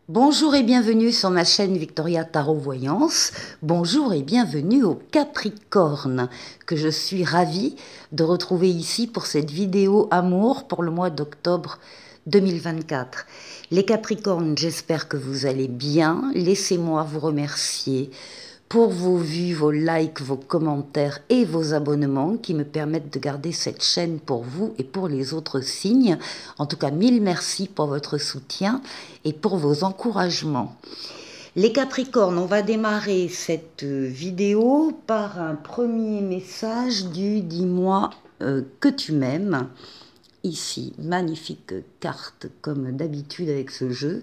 Bonjour et bienvenue sur ma chaîne Victoria Tarot Voyance. Bonjour et bienvenue au Capricorne, que je suis ravie de retrouver ici pour cette vidéo amour pour le mois d'octobre 2024. Les Capricornes, j'espère que vous allez bien. Laissez-moi vous remercier pour vos vues, vos likes, vos commentaires et vos abonnements qui me permettent de garder cette chaîne pour vous et pour les autres signes. En tout cas, mille merci pour votre soutien et pour vos encouragements. Les Capricornes, on va démarrer cette vidéo par un premier message du Dis-moi que tu m'aimes. Ici, magnifique carte comme d'habitude avec ce jeu,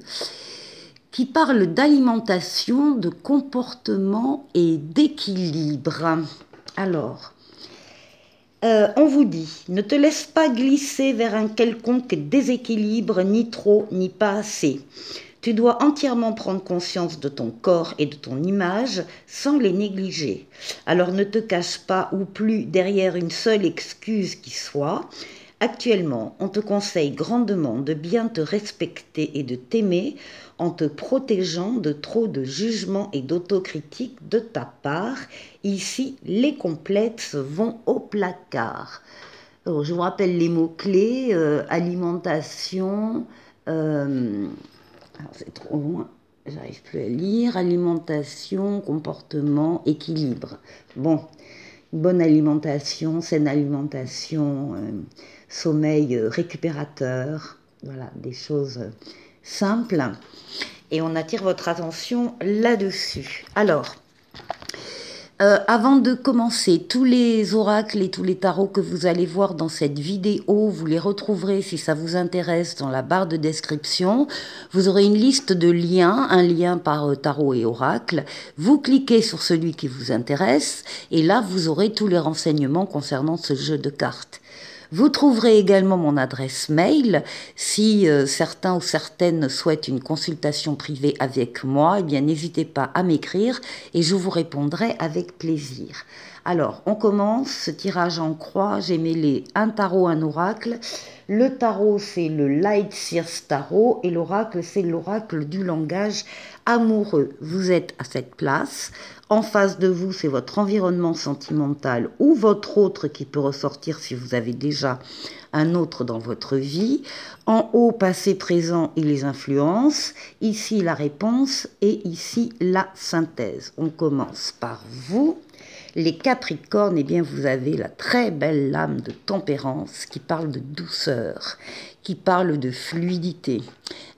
qui parle d'alimentation, de comportement et d'équilibre. Alors, on vous dit, ne te laisse pas glisser vers un quelconque déséquilibre, ni trop, ni pas assez. Tu dois entièrement prendre conscience de ton corps et de ton image sans les négliger. Alors ne te cache pas ou plus derrière une seule excuse qui soit. Actuellement, on te conseille grandement de bien te respecter et de t'aimer en te protégeant de trop de jugements et d'autocritique de ta part. Ici, les complexes vont au placard. Alors, je vous rappelle les mots-clés, alimentation, alors c'est trop loin, j'arrive plus à lire, alimentation, comportement, équilibre. Bon, bonne alimentation, saine alimentation, sommeil récupérateur, voilà, des choses simples. Et on attire votre attention là-dessus. Alors, avant de commencer, tous les oracles et tous les tarots que vous allez voir dans cette vidéo, vous les retrouverez si ça vous intéresse dans la barre de description. Vous aurez une liste de liens, un lien par tarot et oracle. Vous cliquez sur celui qui vous intéresse et là vous aurez tous les renseignements concernant ce jeu de cartes. Vous trouverez également mon adresse mail. Si certains ou certaines souhaitent une consultation privée avec moi, eh bien n'hésitez pas à m'écrire et je vous répondrai avec plaisir. Alors, on commence ce tirage en croix. J'ai mêlé un tarot, un oracle. Le tarot, c'est le Light Seers Tarot et l'oracle, c'est l'oracle du langage amoureux. Vous êtes à cette place. En face de vous, c'est votre environnement sentimental ou votre autre qui peut ressortir si vous avez déjà un autre dans votre vie. En haut, passé, présent et les influences. Ici, la réponse et ici, la synthèse. On commence par vous. Les Capricornes, eh bien, vous avez la très belle lame de tempérance qui parle de douceur, qui parle de fluidité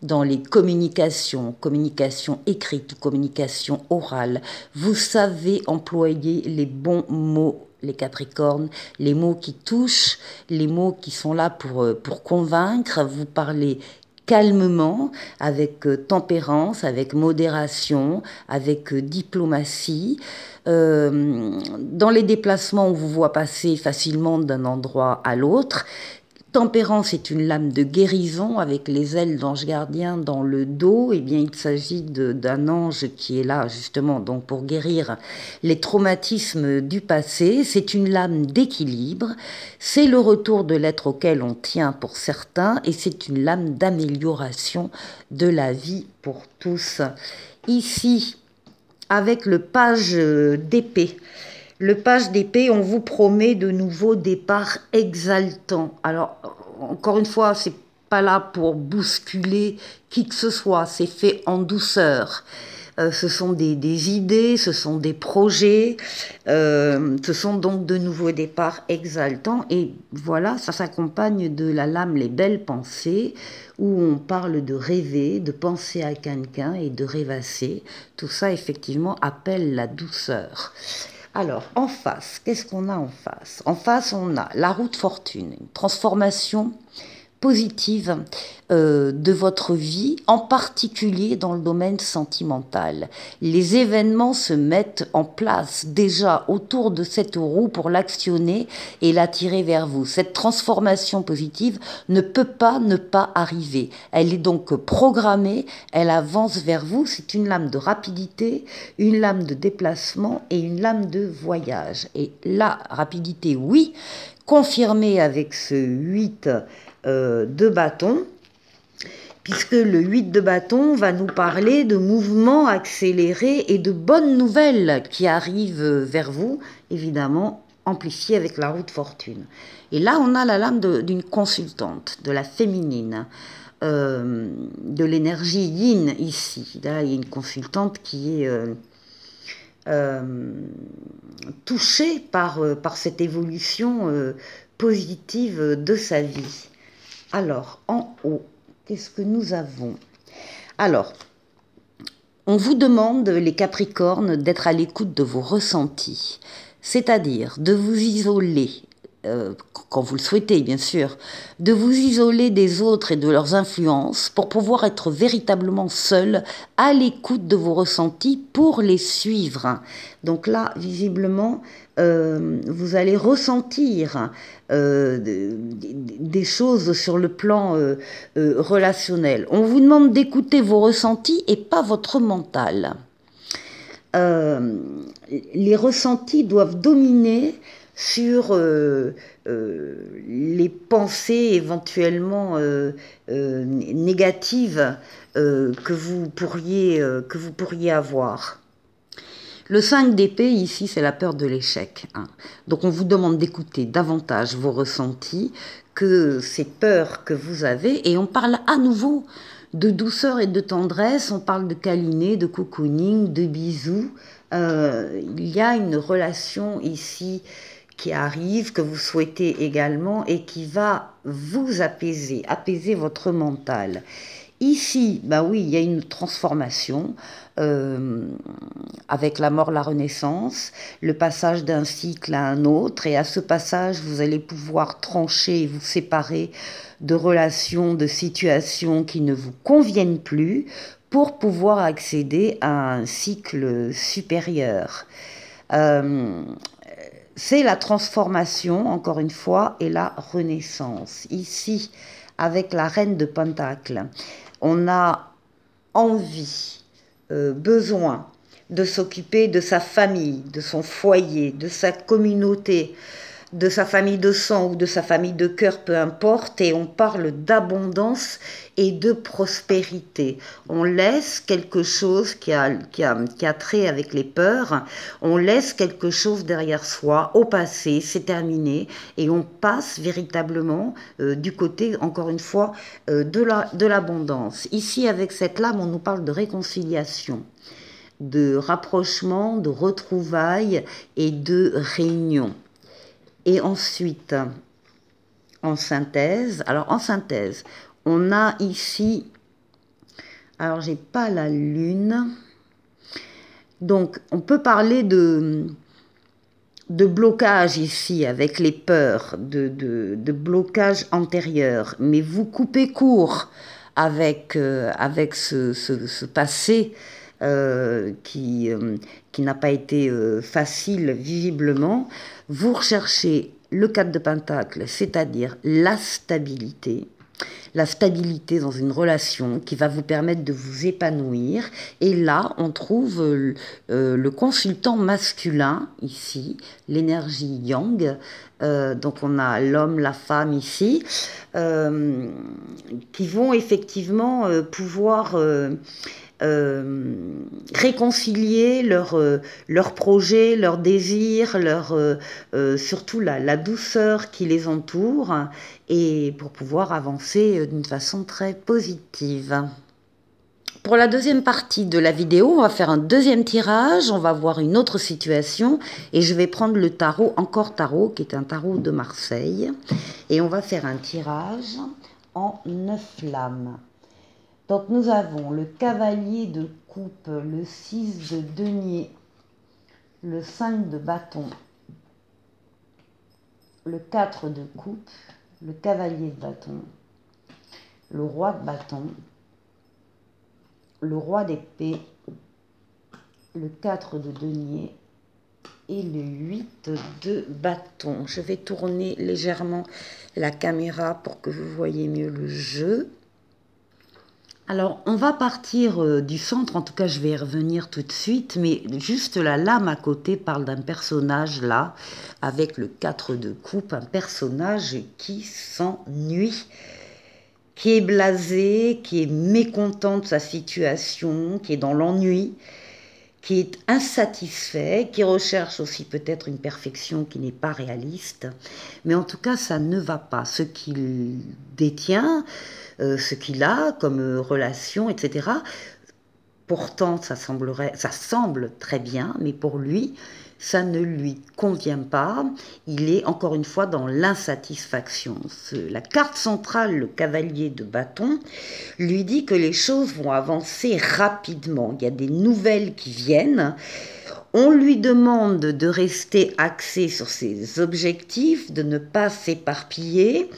dans les communications, communication écrite ou communication orale. Vous savez employer les bons mots, les Capricornes, les mots qui touchent, les mots qui sont là pour convaincre. Vous parlez calmement, avec tempérance, avec modération, avec diplomatie. Dans les déplacements, on vous voit passer facilement d'un endroit à l'autre. Tempérance est une lame de guérison avec les ailes d'ange gardien dans le dos. Eh bien, il s'agit d'un ange qui est là justement donc pour guérir les traumatismes du passé. C'est une lame d'équilibre. C'est le retour de l'être auquel on tient pour certains et c'est une lame d'amélioration de la vie pour tous. Ici, avec le page d'épée. Le page d'épée, on vous promet de nouveaux départs exaltants. Alors, encore une fois, c'est pas là pour bousculer qui que ce soit, c'est fait en douceur. Ce sont des idées, ce sont des projets, ce sont donc de nouveaux départs exaltants. Et voilà, ça s'accompagne de la lame Les Belles Pensées, où on parle de rêver, de penser à quelqu'un et de rêvasser. Tout ça, effectivement, appelle la douceur. Alors, en face, qu'est-ce qu'on a en face? En face, on a la roue de fortune, une transformation positive de votre vie, en particulier dans le domaine sentimental. Les événements se mettent en place déjà autour de cette roue pour l'actionner et l'attirer vers vous. Cette transformation positive ne peut pas ne pas arriver. Elle est donc programmée, elle avance vers vous. C'est une lame de rapidité, une lame de déplacement et une lame de voyage. Et la rapidité, oui, confirmée avec ce 8 de bâton, puisque le 8 de bâton va nous parler de mouvements accélérés et de bonnes nouvelles qui arrivent vers vous, évidemment amplifiées avec la roue de fortune. Et là, on a la lame d'une consultante, de la féminine, de l'énergie yin ici. Là, il y a une consultante qui est touchée par cette évolution positive de sa vie. Alors, en haut, qu'est-ce que nous avons? Alors, on vous demande, les Capricornes, d'être à l'écoute de vos ressentis, c'est-à-dire de vous isoler, quand vous le souhaitez bien sûr, de vous isoler des autres et de leurs influences pour pouvoir être véritablement seul à l'écoute de vos ressentis pour les suivre. Donc là, visiblement, vous allez ressentir des choses sur le plan relationnel. On vous demande d'écouter vos ressentis et pas votre mental. Les ressentis doivent dominer sur les pensées éventuellement négatives que vous pourriez avoir. Le 5 d'épée, ici, c'est la peur de l'échec. Donc, on vous demande d'écouter davantage vos ressentis que ces peurs que vous avez. Et on parle à nouveau de douceur et de tendresse. On parle de câliner, de cocooning, de bisous. Il y a une relation ici qui arrive, que vous souhaitez également et qui va vous apaiser votre mental. Ici, bah oui, il y a une transformation avec la mort, la renaissance, le passage d'un cycle à un autre, et à ce passage, vous allez pouvoir trancher et vous séparer de relations, de situations qui ne vous conviennent plus pour pouvoir accéder à un cycle supérieur. C'est la transformation, encore une fois, et la renaissance. Ici, avec la reine de Pentacles, on a envie, besoin de s'occuper de sa famille, de son foyer, de sa communauté, de sa famille de sang ou de sa famille de cœur, peu importe, et on parle d'abondance et de prospérité. On laisse quelque chose qui a trait avec les peurs, on laisse quelque chose derrière soi, au passé, c'est terminé, et on passe véritablement du côté, encore une fois, de l'abondance. Ici, avec cette lame, on nous parle de réconciliation, de rapprochement, de retrouvailles et de réunion. Et ensuite, en synthèse, on a ici, alors j'ai pas la lune, donc on peut parler de blocage ici avec les peurs, de blocage antérieur, mais vous coupez court avec ce passé qui n'a pas été facile visiblement. Vous recherchez le 4 de Pentacle, c'est-à-dire la stabilité dans une relation qui va vous permettre de vous épanouir. Et là, on trouve le consultant masculin ici, l'énergie yang. Donc on a l'homme, la femme ici, qui vont effectivement pouvoir réconcilier leurs projets, leurs désirs, surtout la douceur qui les entoure, et pour pouvoir avancer d'une façon très positive. Pour la deuxième partie de la vidéo, on va faire un deuxième tirage, on va voir une autre situation, et je vais prendre le tarot, Encore Tarot, qui est un tarot de Marseille, et on va faire un tirage en 9 flammes. Donc nous avons le cavalier de coupe, le 6 de denier, le 5 de bâton, le 4 de coupe, le cavalier de bâton, le roi de bâton, le roi d'épée, le 4 de denier et le 8 de bâton. Je vais tourner légèrement la caméra pour que vous voyez mieux le jeu. Alors, on va partir du centre, en tout cas je vais y revenir tout de suite, mais juste la lame à côté parle d'un personnage là, avec le 4 de coupe, un personnage qui s'ennuie, qui est blasé, qui est mécontent de sa situation, qui est dans l'ennui, qui est insatisfait, qui recherche aussi peut-être une perfection qui n'est pas réaliste. Mais en tout cas, ça ne va pas. Ce qu'il détient, ce qu'il a comme relation, etc., pourtant, ça semble très bien, mais pour lui, ça ne lui convient pas. Il est encore une fois dans l'insatisfaction. La carte centrale, le cavalier de bâton, lui dit que les choses vont avancer rapidement. Il y a des nouvelles qui viennent. On lui demande de rester axé sur ses objectifs, de ne pas s'éparpiller.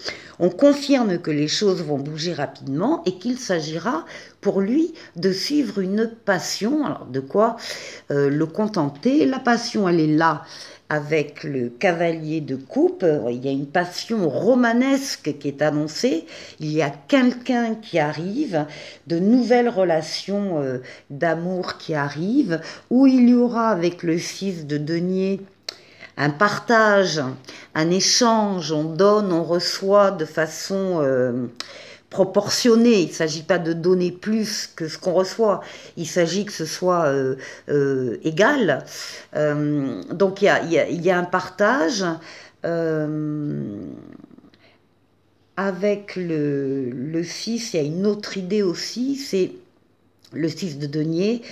On confirme que les choses vont bouger rapidement et qu'il s'agira pour lui de suivre une passion. Alors de quoi le contenter? La passion, elle est là avec le cavalier de coupe. Il y a une passion romanesque qui est annoncée. Il y a quelqu'un qui arrive, de nouvelles relations d'amour qui arrivent, où il y aura avec le 6 de denier un partage, un échange, on donne, on reçoit de façon proportionnée. Il ne s'agit pas de donner plus que ce qu'on reçoit, il s'agit que ce soit égal. Donc il y a un partage avec le 6, il y a une autre idée aussi, c'est le 6 de denier,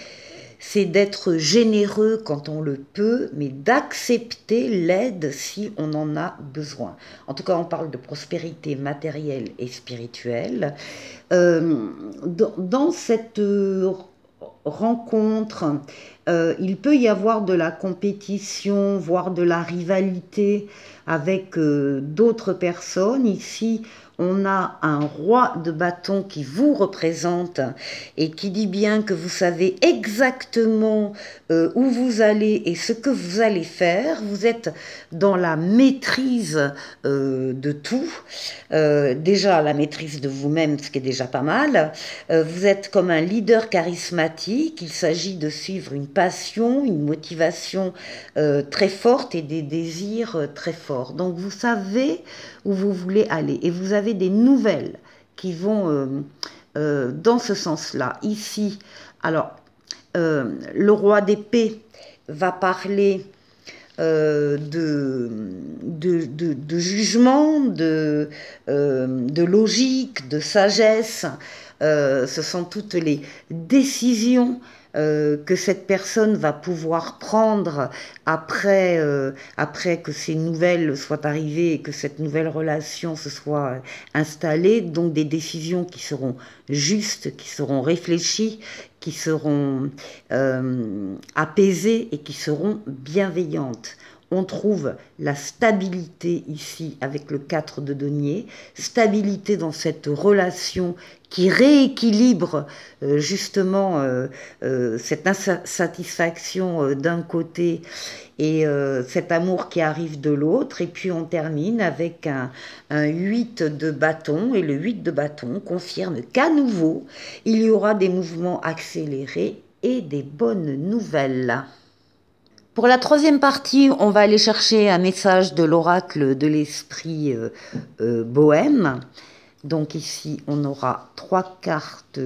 c'est d'être généreux quand on le peut, mais d'accepter l'aide si on en a besoin. En tout cas, on parle de prospérité matérielle et spirituelle. Dans cette rencontre, il peut y avoir de la compétition, voire de la rivalité avec d'autres personnes. Ici, on a un roi de bâton qui vous représente et qui dit bien que vous savez exactement où vous allez et ce que vous allez faire. Vous êtes dans la maîtrise de tout. Déjà la maîtrise de vous-même, ce qui est déjà pas mal. Vous êtes comme un leader charismatique. Il s'agit de suivre une passion, une motivation très forte et des désirs très forts. Donc vous savez où vous voulez aller et vous avez des nouvelles qui vont dans ce sens-là. Ici, alors, le roi d'épée va parler de jugement, de logique, de sagesse. Ce sont toutes les décisions que cette personne va pouvoir prendre après que ces nouvelles soient arrivées et que cette nouvelle relation se soit installée, donc des décisions qui seront justes, qui seront réfléchies, qui seront apaisées et qui seront bienveillantes. On trouve la stabilité ici avec le 4 de denier, stabilité dans cette relation qui rééquilibre justement cette insatisfaction d'un côté et cet amour qui arrive de l'autre. Et puis on termine avec un 8 de bâton, et le 8 de bâton confirme qu'à nouveau, il y aura des mouvements accélérés et des bonnes nouvelles. Pour la troisième partie, on va aller chercher un message de l'oracle de l'esprit bohème. Donc ici, on aura 3 cartes.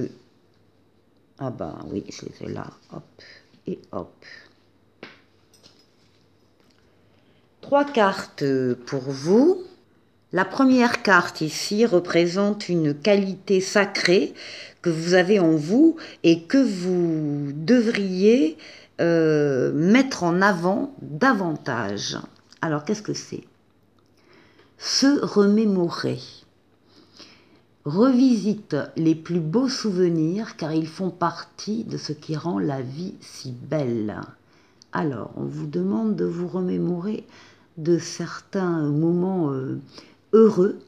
Ah ben oui, je les ai là. Hop et hop. 3 cartes pour vous. La première carte ici représente une qualité sacrée que vous avez en vous et que vous devriez mettre en avant davantage. Alors, qu'est-ce que c'est? Se remémorer. Revisite les plus beaux souvenirs car ils font partie de ce qui rend la vie si belle. Alors, on vous demande de vous remémorer de certains moments heureux.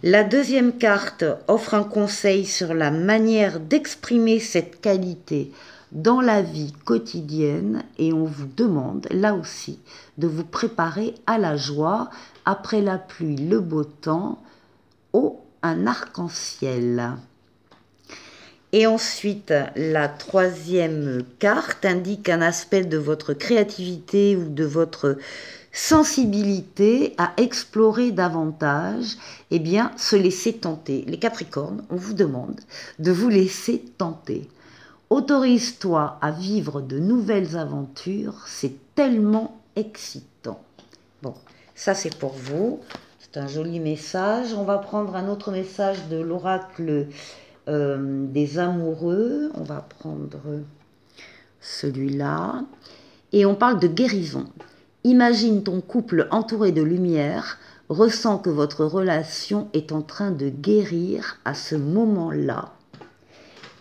La deuxième carte offre un conseil sur la manière d'exprimer cette qualité dans la vie quotidienne et on vous demande là aussi de vous préparer à la joie après la pluie, le beau temps, un arc-en-ciel. Et ensuite, la troisième carte indique un aspect de votre créativité ou de votre sensibilité à explorer davantage, eh bien, se laisser tenter. Les Capricornes, on vous demande de vous laisser tenter. Autorise-toi à vivre de nouvelles aventures, c'est tellement excitant. Bon, ça c'est pour vous, c'est un joli message. On va prendre un autre message de l'oracle des amoureux. On va prendre celui-là. Et on parle de guérison. Imagine ton couple entouré de lumière, ressens que votre relation est en train de guérir à ce moment-là.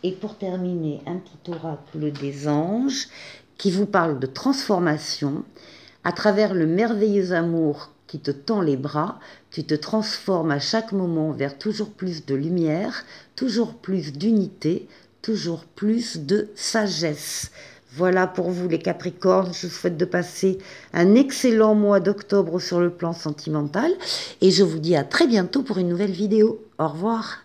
Et pour terminer, un petit oracle des anges qui vous parle de transformation. À travers le merveilleux amour qui te tend les bras, tu te transformes à chaque moment vers toujours plus de lumière, toujours plus d'unité, toujours plus de sagesse. Voilà pour vous les Capricornes, je vous souhaite de passer un excellent mois d'octobre sur le plan sentimental et je vous dis à très bientôt pour une nouvelle vidéo. Au revoir.